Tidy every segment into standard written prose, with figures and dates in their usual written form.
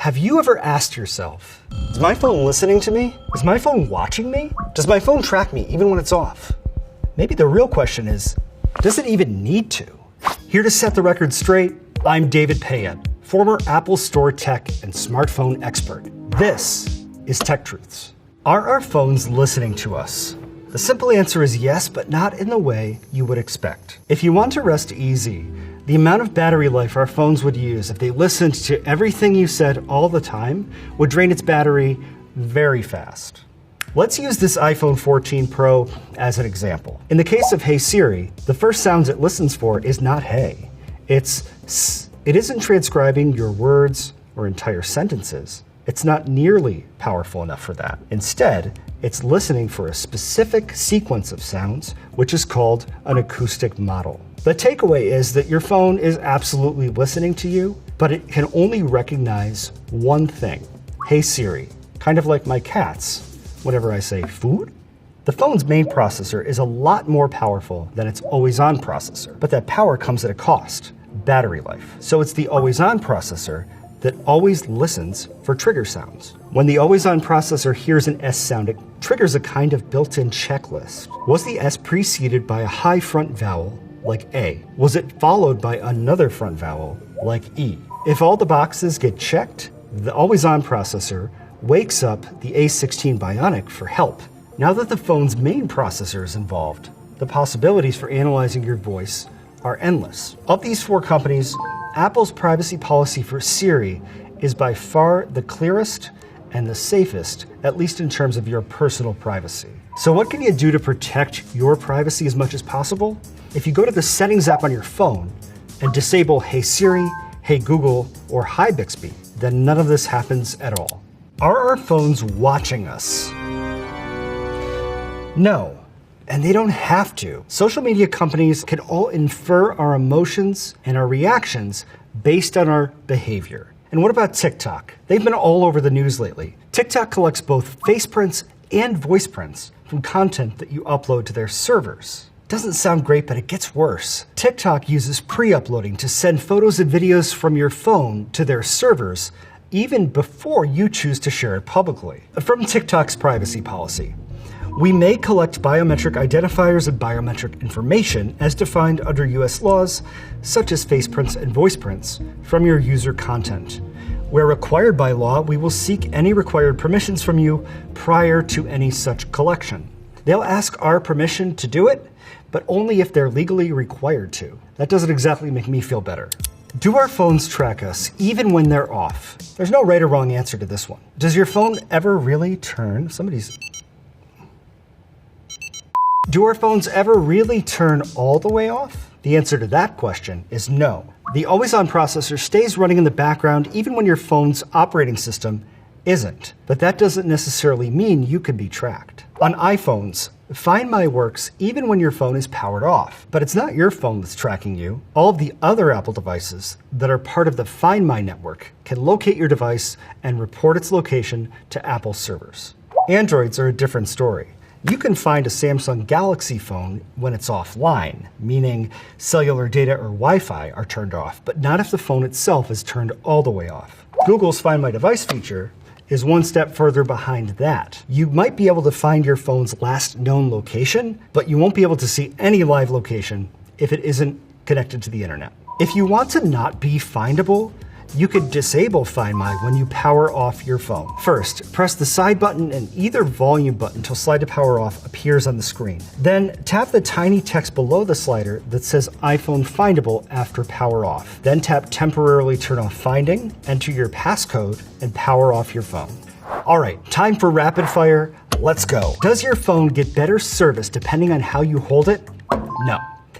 Have you ever asked yourself, is my phone listening to me? Is my phone watching me? Does my phone track me even when it's off? Maybe the real question is, does it even need to? Here to set the record straight, I'm David Payette, former Apple Store tech and smartphone expert. This is Tech Truths. Are our phones listening to us? The simple answer is yes, but not in the way you would expect. If you want to rest easy, the amount of battery life our phones would use if they listened to everything you said all the time would drain its battery very fast. Let's use this iPhone 14 Pro as an example. In the case of Hey Siri, the first sounds it listens for is not hey. It isn't transcribing your words or entire sentences. It's not nearly powerful enough for that. Instead, it's listening for a specific sequence of sounds, which is called an acoustic model. The takeaway is that your phone is absolutely listening to you, but it can only recognize one thing. Hey Siri, kind of like my cats, whenever I say food. The phone's main processor is a lot more powerful than its always-on processor, but that power comes at a cost, battery life. So it's the always-on processor that always listens for trigger sounds. When the always-on processor hears an S sound, it triggers a kind of built-in checklist. Was the S preceded by a high front vowel, like A? Was it followed by another front vowel, like E? If all the boxes get checked, the always-on processor wakes up the A16 Bionic for help. Now that the phone's main processor is involved, the possibilities for analyzing your voice are endless. Of these four companies, Apple's privacy policy for Siri is by far the clearest and the safest, at least in terms of your personal privacy. So what can you do to protect your privacy as much as possible? If you go to the Settings app on your phone and disable Hey Siri, Hey Google, or Hi Bixby, then none of this happens at all. Are our phones watching us? No. And they don't have to. Social media companies can all infer our emotions and our reactions based on our behavior. And what about TikTok? They've been all over the news lately. TikTok collects both face prints and voice prints from content that you upload to their servers. Doesn't sound great, but it gets worse. TikTok uses pre-uploading to send photos and videos from your phone to their servers even before you choose to share it publicly. From TikTok's privacy policy, we may collect biometric identifiers and biometric information as defined under US laws, such as face prints and voice prints, from your user content. Where required by law, we will seek any required permissions from you prior to any such collection. They'll ask our permission to do it, but only if they're legally required to. That doesn't exactly make me feel better. Do our phones track us even when they're off? There's no right or wrong answer to this one. Does your phone ever really turn? Do our phones ever really turn all the way off? The answer to that question is no. The always-on processor stays running in the background even when your phone's operating system isn't. But that doesn't necessarily mean you can be tracked. On iPhones, Find My works even when your phone is powered off. But it's not your phone that's tracking you. All of the other Apple devices that are part of the Find My network can locate your device and report its location to Apple servers. Androids are a different story. You can find a Samsung Galaxy phone when it's offline, meaning cellular data or Wi-Fi are turned off, but not if the phone itself is turned all the way off. Google's Find My Device feature is one step further behind that. You might be able to find your phone's last known location, but you won't be able to see any live location if it isn't connected to the internet. If you want to not be findable, you could disable Find My when you power off your phone. First, press the side button and either volume button till slide to power off appears on the screen. Then tap the tiny text below the slider that says iPhone Findable after power off. Then tap temporarily turn off finding, enter your passcode, and power off your phone. All right, time for rapid fire. Let's go. Does your phone get better service depending on how you hold it? No.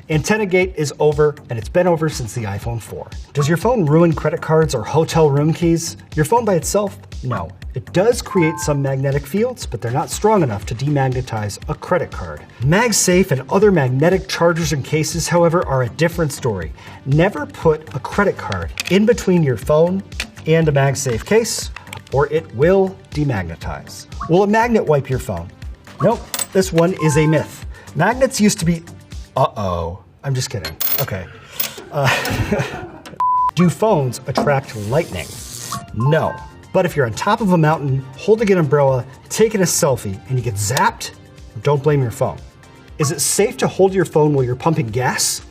AntennaGate is over, and it's been over since the iPhone 4. Does your phone ruin credit cards or hotel room keys? Your phone by itself? No. It does create some magnetic fields, but they're not strong enough to demagnetize a credit card. MagSafe and other magnetic chargers and cases, however, are a different story. Never put a credit card in between your phone and a MagSafe case, or it will demagnetize. Will a magnet wipe your phone? Nope, this one is a myth. Magnets used to be I'm just kidding. Okay. Do phones attract lightning? No. But if you're on top of a mountain, holding an umbrella, taking a selfie, and you get zapped, don't blame your phone. Is it safe to hold your phone while you're pumping gas?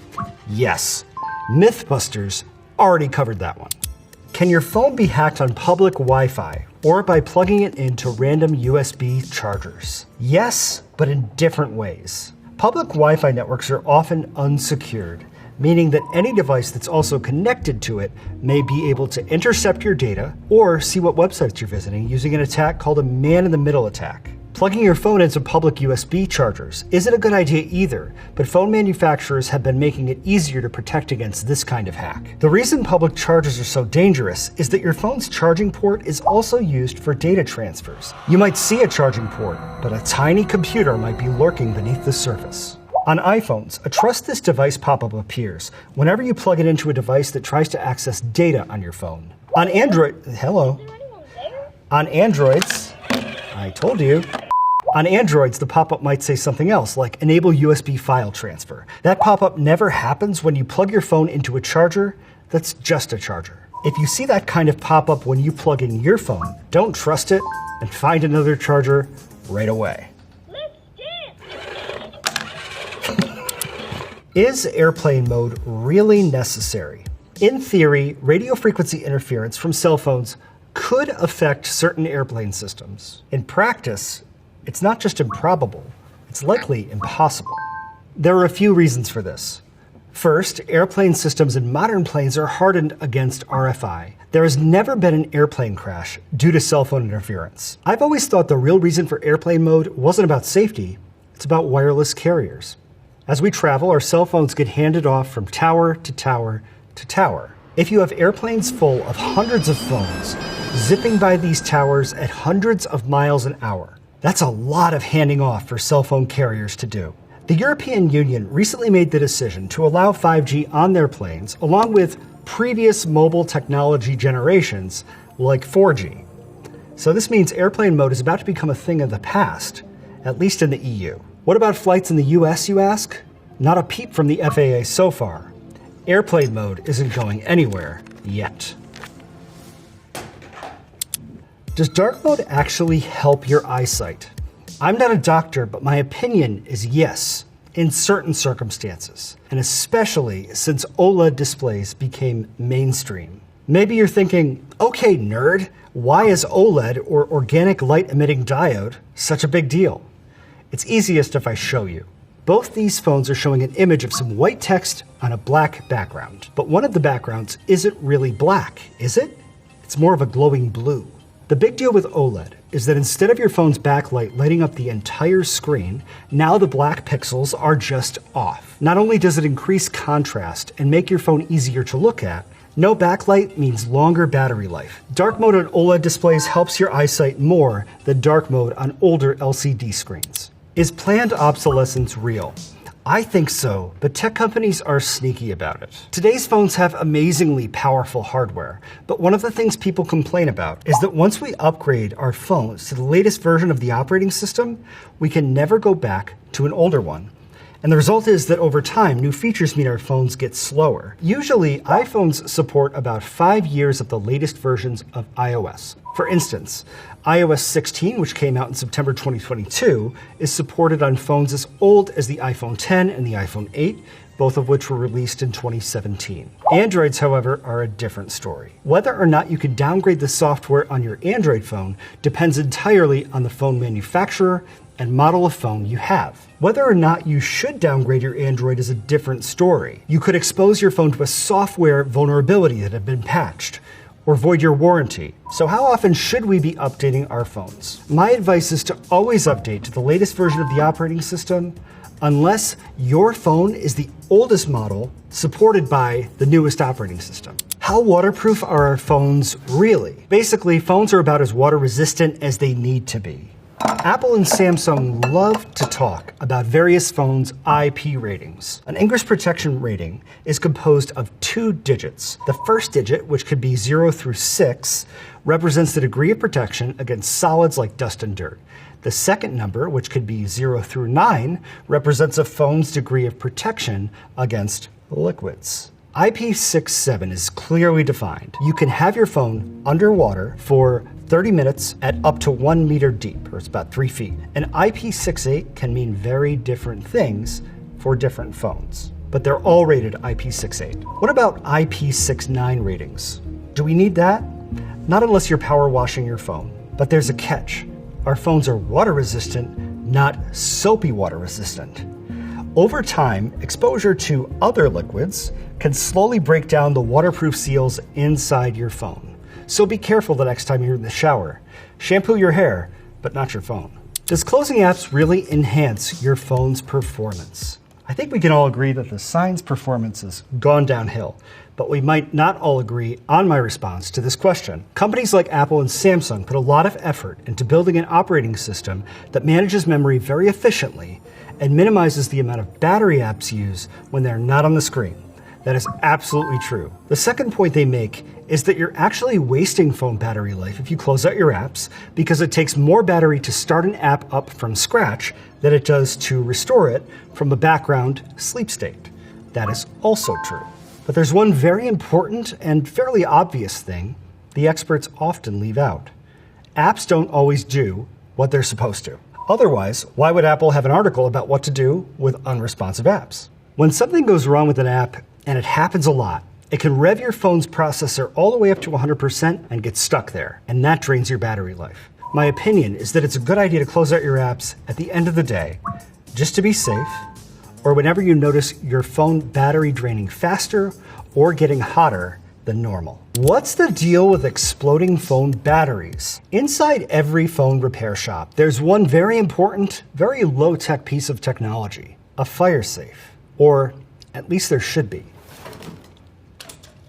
Yes. Mythbusters already covered that one. Can your phone be hacked on public Wi-Fi or by plugging it into random USB chargers? Yes, but in different ways. Public Wi-Fi networks are often unsecured, meaning that any device that's also connected to it may be able to intercept your data or see what websites you're visiting using an attack called a man-in-the-middle attack. Plugging your phone into public USB chargers isn't a good idea either, but phone manufacturers have been making it easier to protect against this kind of hack. The reason public chargers are so dangerous is that your phone's charging port is also used for data transfers. You might see a charging port, but a tiny computer might be lurking beneath the surface. On iPhones, a Trust This Device pop-up appears whenever you plug it into a device that tries to access data on your phone. On Androids, I told you. On Androids, the pop-up might say something else, like enable USB file transfer. That pop-up never happens when you plug your phone into a charger that's just a charger. If you see that kind of pop-up when you plug in your phone, don't trust it and find another charger right away. Is airplane mode really necessary? In theory, radio frequency interference from cell phones could affect certain airplane systems. In practice, it's not just improbable, it's likely impossible. There are a few reasons for this. First, airplane systems in modern planes are hardened against RFI. There has never been an airplane crash due to cell phone interference. I've always thought the real reason for airplane mode wasn't about safety, it's about wireless carriers. As we travel, our cell phones get handed off from tower to tower to tower. If you have airplanes full of hundreds of phones zipping by these towers at hundreds of miles an hour, that's a lot of handing off for cell phone carriers to do. The European Union recently made the decision to allow 5G on their planes, along with previous mobile technology generations like 4G. So this means airplane mode is about to become a thing of the past, at least in the EU. What about flights in the US, you ask? Not a peep from the FAA so far. Airplane mode isn't going anywhere yet. Does dark mode actually help your eyesight? I'm not a doctor, but my opinion is yes, in certain circumstances, and especially since OLED displays became mainstream. Maybe you're thinking, okay, nerd, why is OLED or organic light emitting diode such a big deal? It's easiest if I show you. Both these phones are showing an image of some white text on a black background, but one of the backgrounds isn't really black, is it? It's more of a glowing blue. The big deal with OLED is that instead of your phone's backlight lighting up the entire screen, now the black pixels are just off. Not only does it increase contrast and make your phone easier to look at, no backlight means longer battery life. Dark mode on OLED displays helps your eyesight more than dark mode on older LCD screens. Is planned obsolescence real? I think so, but tech companies are sneaky about it. Today's phones have amazingly powerful hardware, but one of the things people complain about is that once we upgrade our phones to the latest version of the operating system, we can never go back to an older one. And the result is that over time, new features mean our phones get slower. Usually, iPhones support about 5 years of the latest versions of iOS. For instance, iOS 16, which came out in September 2022, is supported on phones as old as the iPhone 10 and the iPhone 8, both of which were released in 2017. Androids, however, are a different story. Whether or not you can downgrade the software on your Android phone depends entirely on the phone manufacturer and model of phone you have. Whether or not you should downgrade your Android is a different story. You could expose your phone to a software vulnerability that had been patched, or void your warranty. So how often should we be updating our phones? My advice is to always update to the latest version of the operating system, unless your phone is the oldest model supported by the newest operating system. How waterproof are our phones really? Basically, phones are about as water resistant as they need to be. Apple and Samsung love to talk about various phones' IP ratings. An ingress protection rating is composed of 2 digits. The first digit, which could be 0 through 6, represents the degree of protection against solids like dust and dirt. The second number, which could be 0 through 9, represents a phone's degree of protection against liquids. IP67 is clearly defined. You can have your phone underwater for 30 minutes at up to 1 meter deep, or it's about 3 feet. And IP68 can mean very different things for different phones, but they're all rated IP68. What about IP69 ratings? Do we need that? Not unless you're power washing your phone. But there's a catch. Our phones are water resistant, not soapy water resistant. Over time, exposure to other liquids can slowly break down the waterproof seals inside your phone. So be careful the next time you're in the shower. Shampoo your hair, but not your phone. Does closing apps really enhance your phone's performance? I think we can all agree that the sign's performance has gone downhill, but we might not all agree on my response to this question. Companies like Apple and Samsung put a lot of effort into building an operating system that manages memory very efficiently and minimizes the amount of battery apps used when they're not on the screen. That is absolutely true. The second point they make is that you're actually wasting phone battery life if you close out your apps, because it takes more battery to start an app up from scratch than it does to restore it from a background sleep state. That is also true. But there's one very important and fairly obvious thing the experts often leave out. Apps don't always do what they're supposed to. Otherwise, why would Apple have an article about what to do with unresponsive apps? When something goes wrong with an app, and it happens a lot, it can rev your phone's processor all the way up to 100% and get stuck there, and that drains your battery life. My opinion is that it's a good idea to close out your apps at the end of the day, just to be safe, or whenever you notice your phone battery draining faster or getting hotter than normal. What's the deal with exploding phone batteries? Inside every phone repair shop, there's one very important, very low-tech piece of technology, a fire safe, or at least there should be.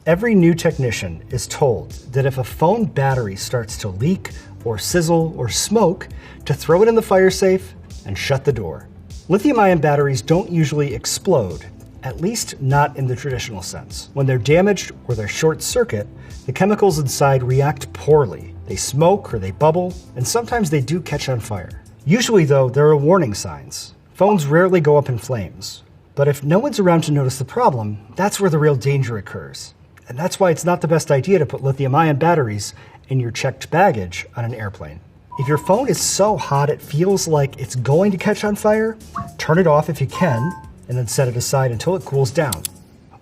Every new technician is told that if a phone battery starts to leak or sizzle or smoke, to throw it in the fire safe and shut the door. Lithium-ion batteries don't usually explode, at least not in the traditional sense. When they're damaged or they're short circuit, the chemicals inside react poorly. They smoke or they bubble, and sometimes they do catch on fire. Usually though, there are warning signs. Phones rarely go up in flames. But if no one's around to notice the problem, that's where the real danger occurs. And that's why it's not the best idea to put lithium-ion batteries in your checked baggage on an airplane. If your phone is so hot it feels like it's going to catch on fire, turn it off if you can, and then set it aside until it cools down.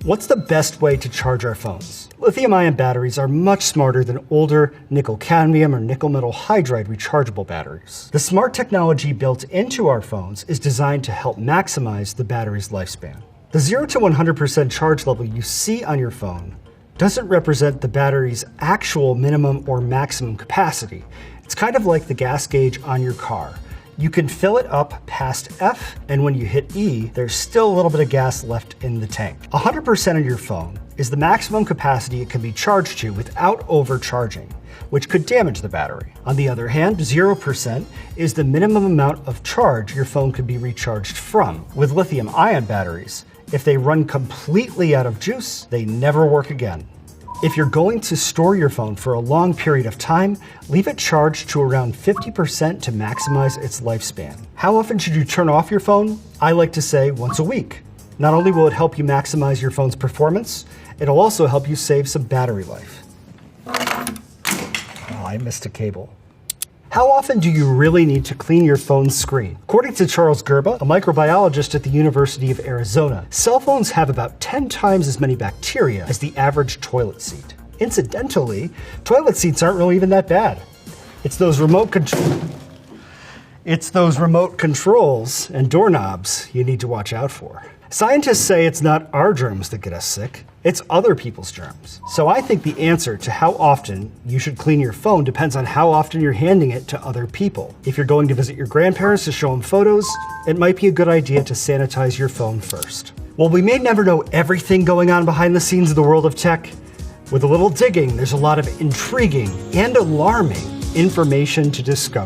What's the best way to charge our phones? Lithium-ion batteries are much smarter than older nickel-cadmium or nickel-metal hydride rechargeable batteries. The smart technology built into our phones is designed to help maximize the battery's lifespan. The 0 to 100% charge level you see on your phone doesn't represent the battery's actual minimum or maximum capacity. It's kind of like the gas gauge on your car. You can fill it up past F, and when you hit E, there's still a little bit of gas left in the tank. 100% of your phone is the maximum capacity it can be charged to without overcharging, which could damage the battery. On the other hand, 0% is the minimum amount of charge your phone could be recharged from. With lithium-ion batteries, if they run completely out of juice, they never work again. If you're going to store your phone for a long period of time, leave it charged to around 50% to maximize its lifespan. How often should you turn off your phone? I like to say once a week. Not only will it help you maximize your phone's performance, it'll also help you save some battery life. Oh, I missed a cable. How often do you really need to clean your phone's screen? According to Charles Gerba, a microbiologist at the University of Arizona, cell phones have about 10 times as many bacteria as the average toilet seat. Incidentally, toilet seats aren't really even that bad. It's those remote controls and doorknobs you need to watch out for. Scientists say it's not our germs that get us sick, it's other people's germs. So I think the answer to how often you should clean your phone depends on how often you're handing it to other people. If you're going to visit your grandparents to show them photos, it might be a good idea to sanitize your phone first. While we may never know everything going on behind the scenes of the world of tech, with a little digging, there's a lot of intriguing and alarming information to discover.